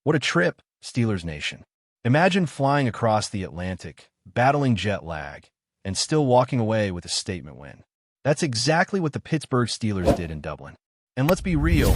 What a trip, Steelers Nation. Imagine flying across the Atlantic, battling jet lag, and still walking away with a statement win. That's exactly what the Pittsburgh Steelers did in Dublin. And let's be real,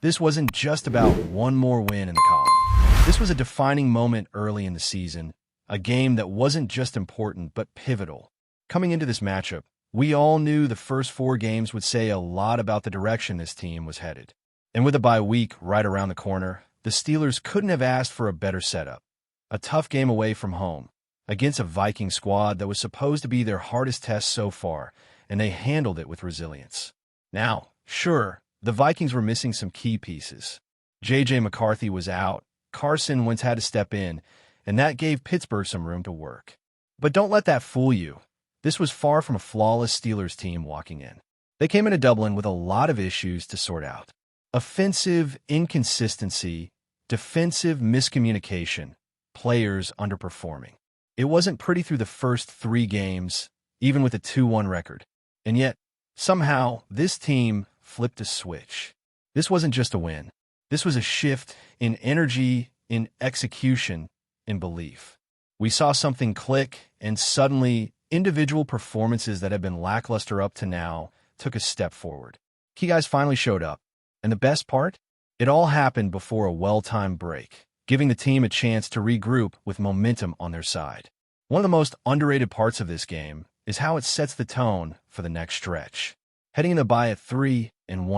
this wasn't just about one more win in the column. This was a defining moment early in the season, a game that wasn't just important but pivotal. Coming into this matchup, we all knew the first 4 games would say a lot about the direction this team was headed. And with a bye week right around the corner, the Steelers couldn't have asked for a better setup. A tough game away from home, against a Viking squad that was supposed to be their hardest test so far, and they handled it with resilience. Now, sure, the Vikings were missing some key pieces. J.J. McCarthy was out, Carson Wentz had to step in, and that gave Pittsburgh some room to work. But don't let that fool you. This was far from a flawless Steelers team walking in. They came into Dublin with a lot of issues to sort out. Offensive inconsistency, defensive miscommunication, players underperforming. It wasn't pretty through the first 3 games, even with a 2-1 record. And yet, somehow, this team flipped a switch. This wasn't just a win. This was a shift in energy, in execution, in belief. We saw something click, and suddenly, individual performances that had been lackluster up to now took a step forward. Key guys finally showed up. And the best part? It all happened before a well-timed break, giving the team a chance to regroup with momentum on their side. One of the most underrated parts of this game is how it sets the tone for the next stretch. Heading into bye at 3-1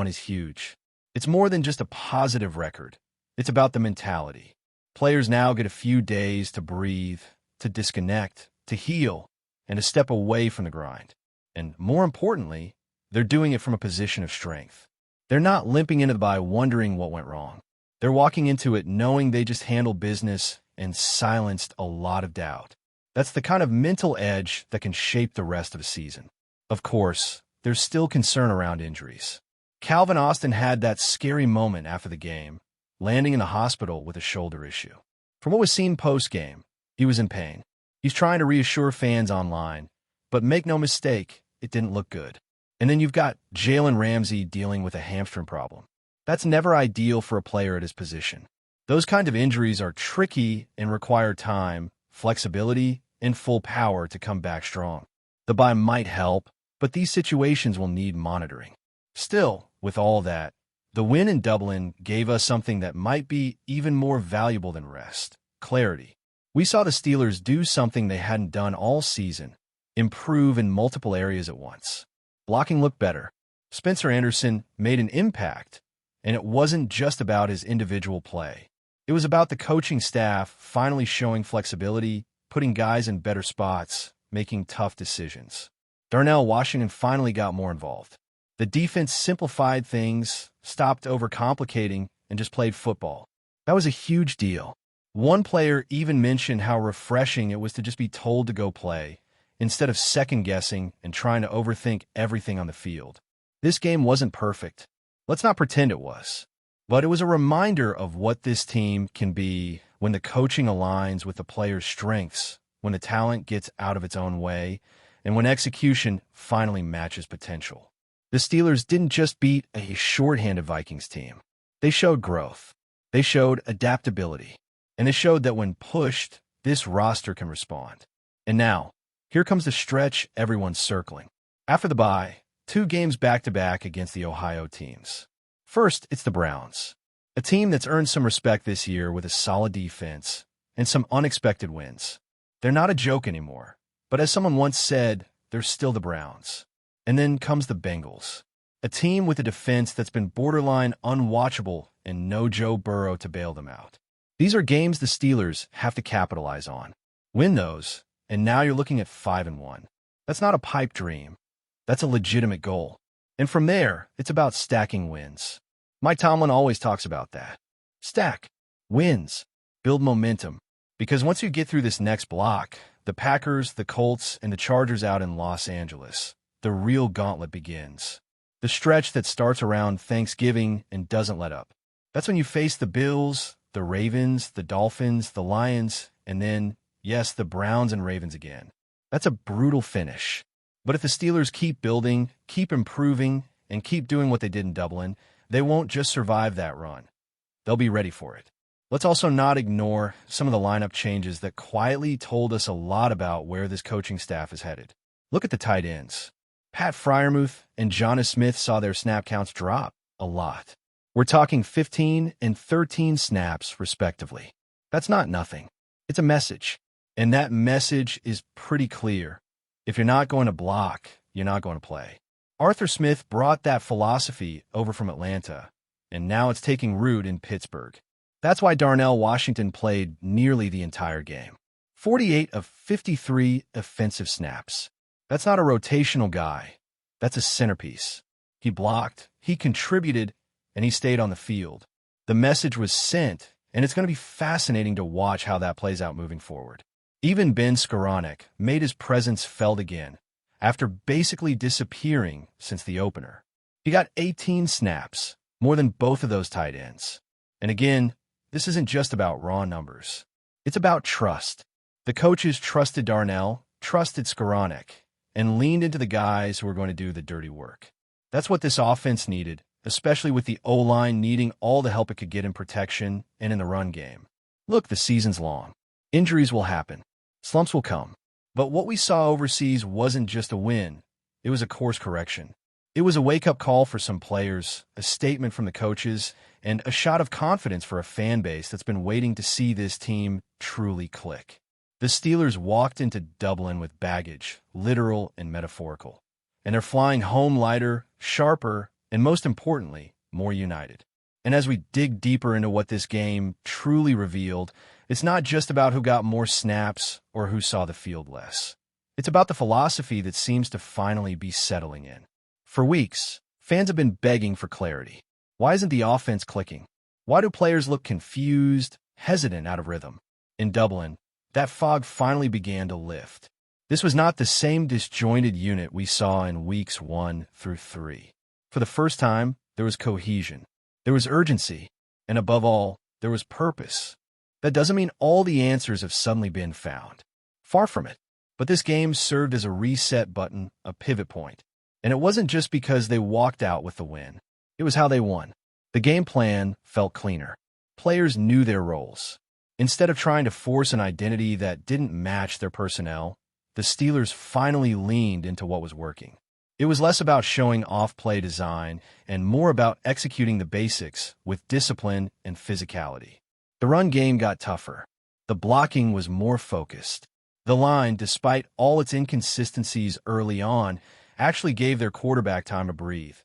is huge. It's more than just a positive record. It's about the mentality. Players now get a few days to breathe, to disconnect, to heal, and to step away from the grind. And more importantly, they're doing it from a position of strength. They're not limping into the bye wondering what went wrong. They're walking into it knowing they just handled business and silenced a lot of doubt. That's the kind of mental edge that can shape the rest of the season. Of course, there's still concern around injuries. Calvin Austin had that scary moment after the game, landing in the hospital with a shoulder issue. From what was seen post-game, he was in pain. He's trying to reassure fans online, but make no mistake, it didn't look good. And then you've got Jalen Ramsey dealing with a hamstring problem. That's never ideal for a player at his position. Those kind of injuries are tricky and require time, flexibility, and full power to come back strong. The bye might help, but these situations will need monitoring. Still, with all that, the win in Dublin gave us something that might be even more valuable than rest: clarity. We saw the Steelers do something they hadn't done all season, improve in multiple areas at once. Blocking looked better. Spencer Anderson made an impact, and it wasn't just about his individual play. It was about the coaching staff finally showing flexibility, putting guys in better spots, making tough decisions. Darnell Washington finally got more involved. The defense simplified things, stopped overcomplicating, and just played football. That was a huge deal. One player even mentioned how refreshing it was to just be told to go play, instead of second-guessing and trying to overthink everything on the field. This game wasn't perfect. Let's not pretend it was. But it was a reminder of what this team can be when the coaching aligns with the players' strengths, when the talent gets out of its own way, and when execution finally matches potential. The Steelers didn't just beat a shorthanded Vikings team. They showed growth. They showed adaptability. And they showed that when pushed, this roster can respond. And now, here comes the stretch everyone's circling. After the bye, 2 games back-to-back against the Ohio teams. First, it's the Browns, a team that's earned some respect this year with a solid defense and some unexpected wins. They're not a joke anymore, but as someone once said, they're still the Browns. And then comes the Bengals, a team with a defense that's been borderline unwatchable and no Joe Burrow to bail them out. These are games the Steelers have to capitalize on. Win those, and now you're looking at 5-1. That's not a pipe dream. That's a legitimate goal. And from there, it's about stacking wins. Mike Tomlin always talks about that. Stack. Wins. Build momentum. Because once you get through this next block, the Packers, the Colts, and the Chargers out in Los Angeles, the real gauntlet begins. The stretch that starts around Thanksgiving and doesn't let up. That's when you face the Bills, the Ravens, the Dolphins, the Lions, and then, yes, the Browns and Ravens again. That's a brutal finish. But if the Steelers keep building, keep improving, and keep doing what they did in Dublin, they won't just survive that run. They'll be ready for it. Let's also not ignore some of the lineup changes that quietly told us a lot about where this coaching staff is headed. Look at the tight ends. Pat Freiermuth and Jonas Smith saw their snap counts drop a lot. We're talking 15 and 13 snaps, respectively. That's not nothing. It's a message. And that message is pretty clear. If you're not going to block, you're not going to play. Arthur Smith brought that philosophy over from Atlanta, and now it's taking root in Pittsburgh. That's why Darnell Washington played nearly the entire game. 48 of 53 offensive snaps. That's not a rotational guy. That's a centerpiece. He blocked, he contributed, and he stayed on the field. The message was sent, and it's going to be fascinating to watch how that plays out moving forward. Even Ben Skoranek made his presence felt again, after basically disappearing since the opener. He got 18 snaps, more than both of those tight ends. And again, this isn't just about raw numbers. It's about trust. The coaches trusted Darnell, trusted Skoranek, and leaned into the guys who were going to do the dirty work. That's what this offense needed, especially with the O-line needing all the help it could get in protection and in the run game. Look, the season's long. Injuries will happen. Slumps will come. But what we saw overseas wasn't just a win. It was a course correction. It was a wake-up call for some players, a statement from the coaches, and a shot of confidence for a fan base that's been waiting to see this team truly click. The Steelers walked into Dublin with baggage, literal and metaphorical. And they're flying home lighter, sharper, and most importantly, more united. And as we dig deeper into what this game truly revealed, it's not just about who got more snaps or who saw the field less. It's about the philosophy that seems to finally be settling in. For weeks, fans have been begging for clarity. Why isn't the offense clicking? Why do players look confused, hesitant, out of rhythm? In Dublin, that fog finally began to lift. This was not the same disjointed unit we saw in weeks 1 through 3. For the first time, there was cohesion, there was urgency, and above all, there was purpose. That doesn't mean all the answers have suddenly been found. Far from it. But this game served as a reset button, a pivot point. And it wasn't just because they walked out with the win. It was how they won. The game plan felt cleaner. Players knew their roles. Instead of trying to force an identity that didn't match their personnel, the Steelers finally leaned into what was working. It was less about showing off-play design and more about executing the basics with discipline and physicality. The run game got tougher. The blocking was more focused. The line, despite all its inconsistencies early on, actually gave their quarterback time to breathe.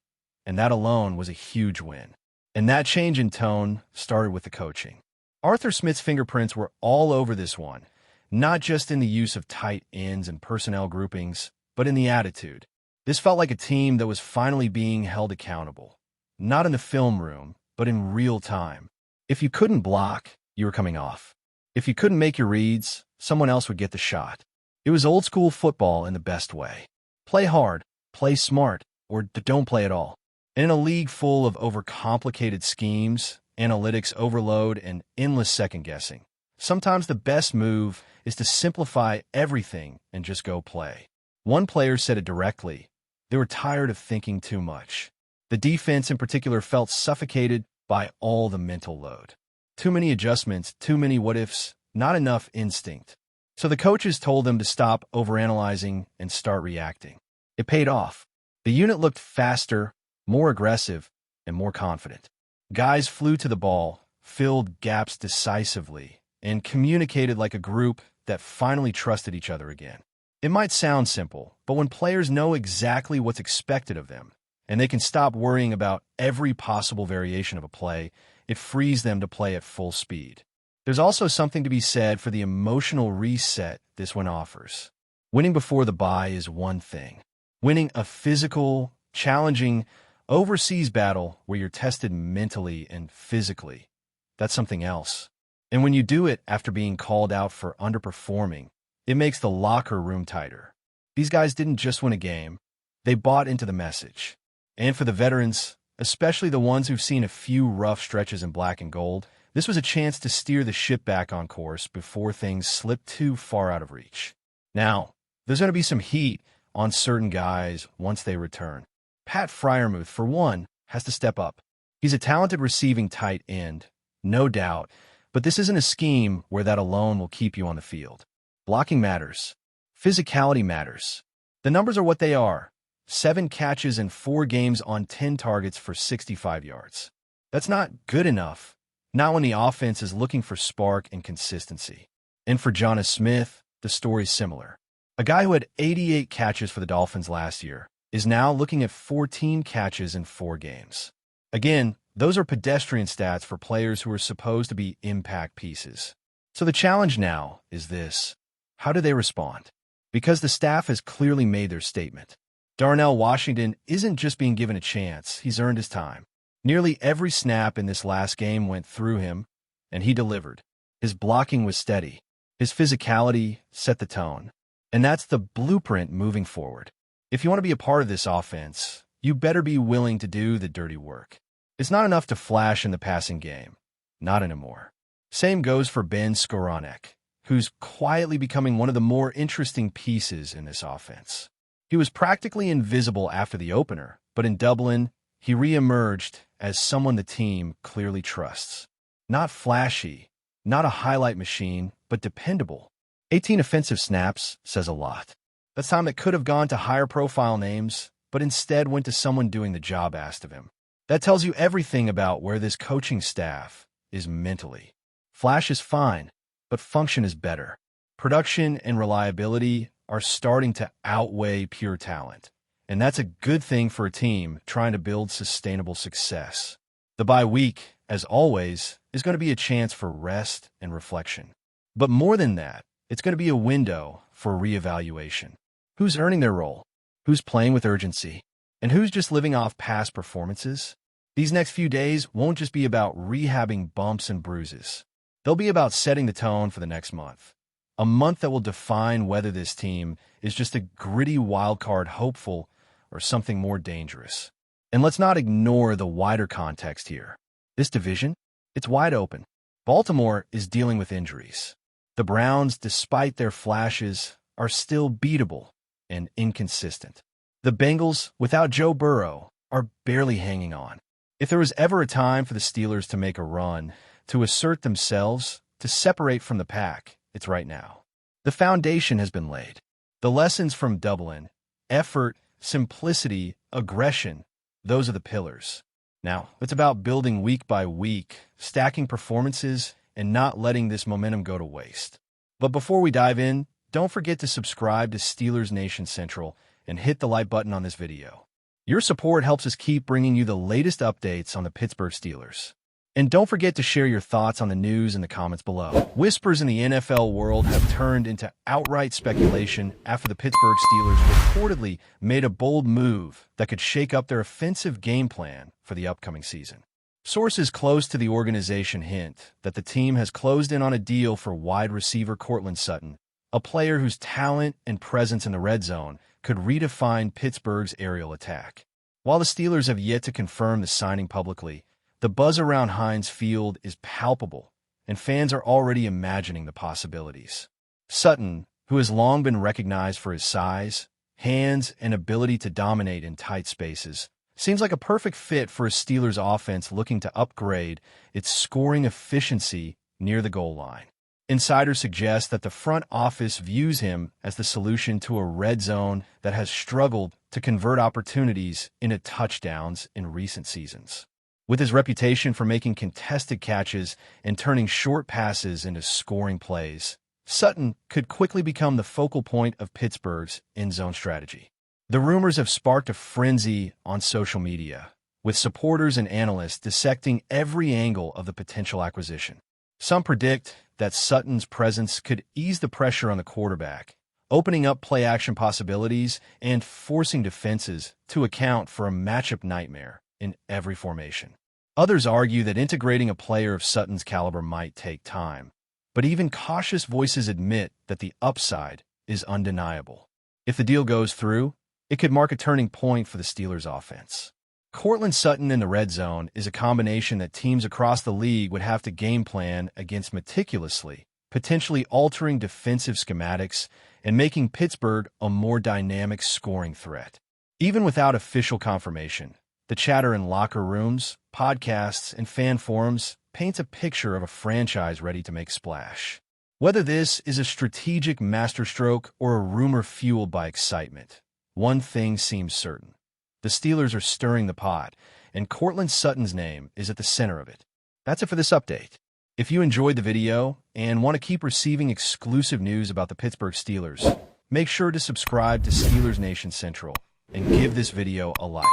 And that alone was a huge win. And that change in tone started with the coaching. Arthur Smith's fingerprints were all over this one, not just in the use of tight ends and personnel groupings, but in the attitude. This felt like a team that was finally being held accountable, not in the film room, but in real time. If you couldn't block, you were coming off. If you couldn't make your reads, someone else would get the shot. It was old-school football in the best way. Play hard, play smart, or don't play at all. And in a league full of overcomplicated schemes, analytics overload, and endless second-guessing, sometimes the best move is to simplify everything and just go play. One player said it directly. They were tired of thinking too much. The defense in particular felt suffocated by all the mental load. Too many adjustments, too many what-ifs, not enough instinct. So the coaches told them to stop overanalyzing and start reacting. It paid off. The unit looked faster, more aggressive, and more confident. Guys flew to the ball, filled gaps decisively, and communicated like a group that finally trusted each other again. It might sound simple, but when players know exactly what's expected of them, and they can stop worrying about every possible variation of a play, it frees them to play at full speed. There's also something to be said for the emotional reset this one offers. Winning before the bye is one thing. Winning a physical, challenging, overseas battle where you're tested mentally and physically, that's something else. And when you do it after being called out for underperforming, it makes the locker room tighter. These guys didn't just win a game, they bought into the message. And for the veterans, especially the ones who've seen a few rough stretches in black and gold, this was a chance to steer the ship back on course before things slipped too far out of reach. Now, there's going to be some heat on certain guys once they return. Pat Freiermuth, for one, has to step up. He's a talented receiving tight end, no doubt, But this isn't a scheme where that alone will keep you on the field. Blocking matters. Physicality matters. The numbers are what they are. 7 catches in 4 games on 10 targets for 65 yards. That's not good enough, not when the offense is looking for spark and consistency. And for Jonas Smith, the story's similar. A guy who had 88 catches for the Dolphins last year is now looking at 14 catches in 4 games. Again, those are pedestrian stats for players who are supposed to be impact pieces. So the challenge now is this. How do they respond? Because the staff has clearly made their statement. Darnell Washington isn't just being given a chance, he's earned his time. Nearly every snap in this last game went through him, and he delivered. His blocking was steady. His physicality set the tone. And that's the blueprint moving forward. If you want to be a part of this offense, you better be willing to do the dirty work. It's not enough to flash in the passing game. Not anymore. Same goes for Ben Skowronek, who's quietly becoming one of the more interesting pieces in this offense. He was practically invisible after the opener, but in Dublin, he re-emerged as someone the team clearly trusts. Not flashy, not a highlight machine, but dependable. 18 offensive snaps says a lot. That's time that could have gone to higher profile names, but instead went to someone doing the job asked of him. That tells you everything about where this coaching staff is mentally. Flash is fine, but function is better. Production and reliability are starting to outweigh pure talent, and that's a good thing for a team trying to build sustainable success. The bye week, as always, is going to be a chance for rest and reflection. But more than that, it's going to be a window for reevaluation. Who's earning their role? Who's playing with urgency? And who's just living off past performances? These next few days won't just be about rehabbing bumps and bruises. They'll be about setting the tone for the next month. A month that will define whether this team is just a gritty wildcard hopeful or something more dangerous. And let's not ignore the wider context here. This division, it's wide open. Baltimore is dealing with injuries. The Browns, despite their flashes, are still beatable and inconsistent. The Bengals, without Joe Burrow, are barely hanging on. If there was ever a time for the Steelers to make a run, to assert themselves, to separate from the pack, it's right now. The foundation has been laid. The lessons from Dublin, effort, simplicity, aggression, those are the pillars. Now, it's about building week by week, stacking performances, and not letting this momentum go to waste. But before we dive in, don't forget to subscribe to Steelers Nation Central and hit the like button on this video. Your support helps us keep bringing you the latest updates on the Pittsburgh Steelers. And don't forget to share your thoughts on the news in the comments below. Whispers in the NFL world have turned into outright speculation after the Pittsburgh Steelers reportedly made a bold move that could shake up their offensive game plan for the upcoming season. Sources close to the organization hint that the team has closed in on a deal for wide receiver Courtland Sutton, a player whose talent and presence in the red zone could redefine Pittsburgh's aerial attack. While the Steelers have yet to confirm the signing publicly, the buzz around Heinz Field is palpable, and fans are already imagining the possibilities. Sutton, who has long been recognized for his size, hands, and ability to dominate in tight spaces, seems like a perfect fit for a Steelers offense looking to upgrade its scoring efficiency near the goal line. Insiders suggest that the front office views him as the solution to a red zone that has struggled to convert opportunities into touchdowns in recent seasons. With his reputation for making contested catches and turning short passes into scoring plays, Sutton could quickly become the focal point of Pittsburgh's end-zone strategy. The rumors have sparked a frenzy on social media, with supporters and analysts dissecting every angle of the potential acquisition. Some predict that Sutton's presence could ease the pressure on the quarterback, opening up play-action possibilities and forcing defenses to account for a matchup nightmare in every formation. Others argue that integrating a player of Sutton's caliber might take time, but even cautious voices admit that the upside is undeniable. If the deal goes through, it could mark a turning point for the Steelers' offense. Courtland Sutton in the red zone is a combination that teams across the league would have to game plan against meticulously, potentially altering defensive schematics and making Pittsburgh a more dynamic scoring threat. Even without official confirmation, the chatter in locker rooms, podcasts, and fan forums paints a picture of a franchise ready to make splash. Whether this is a strategic masterstroke or a rumor fueled by excitement, one thing seems certain. The Steelers are stirring the pot, and Courtland Sutton's name is at the center of it. That's it for this update. If you enjoyed the video and want to keep receiving exclusive news about the Pittsburgh Steelers, make sure to subscribe to Steelers Nation Central and give this video a like.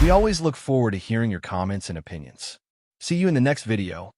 We always look forward to hearing your comments and opinions. See you in the next video.